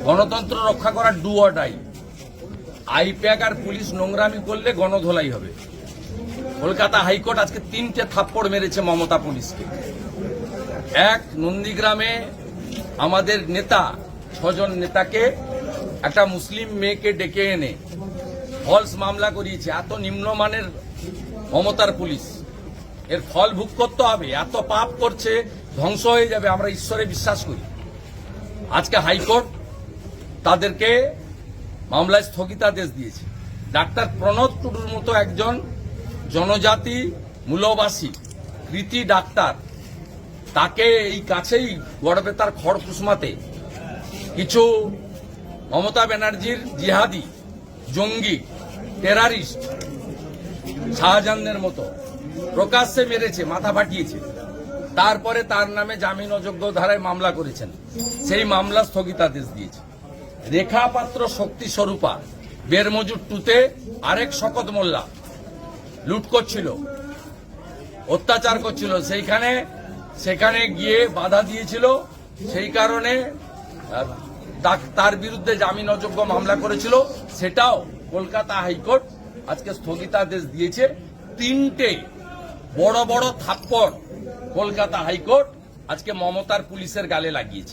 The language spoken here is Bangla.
গণতন্ত্র রক্ষা করার ডু অর ডাই। আইপ্যাক আর পুলিশ নোংরামি করলে গণধোলাই হবে। কলকাতা হাইকোর্ট আজকে 3টে থাপ্পড় মেরেছে মমতা পুলিশকে। এক, নন্দীগ্রামে আমাদের নেতা 6 জন নেতাকে একটা মুসলিম মেয়েকে ডেকে এনে ফলস মামলা করিয়েছে। এত নিম্নমানের মমতার পুলিশ, এর ফল ভোগ করতে হবে। এত পাপ করছে, ধ্বংস হয়ে যাবে, আমরা ঈশ্বরে বিশ্বাস করি। আজকে হাইকোর্ট তাদেরকে মামলায় স্থগিতাদেশ দিয়েছে। ডাক্তার প্রণব টুডুর মতো একজন জনজাতি মূলবাসী কৃতি ডাক্তার, তাকে এই কাছেই গড়বেতার খড়কুসমাতে কিছু মমতা ব্যানার্জির জিহাদি, জঙ্গি, টেরারিস্ট শাহজাহানের মতো প্রকাশ্যে মেরেছে, মাথা ফাটিয়েছে। তারপরে তার নামে জামিন অযোগ্য ধারায় মামলা করেছেন, সেই মামলা স্থগিতাদেশ দিয়েছে। রেখা পাত্র শক্তি স্বরূপা বেরমজুর 2-তে আরেক শকত মোল্লা লুট করছিল, অত্যাচার করছিল, সেখানে গিয়ে বাধা দিয়েছিল। সেই কারণে তার বিরুদ্ধে জামিন অযোগ্য মামলা করেছিল, সেটাও কলকাতা হাইকোর্ট আজকে স্থগিতাদেশ দিয়েছে। 3টে বড় বড় থাপ্পড় কলকাতা হাইকোর্ট আজকে মমতার পুলিশের গালে লাগিয়েছে।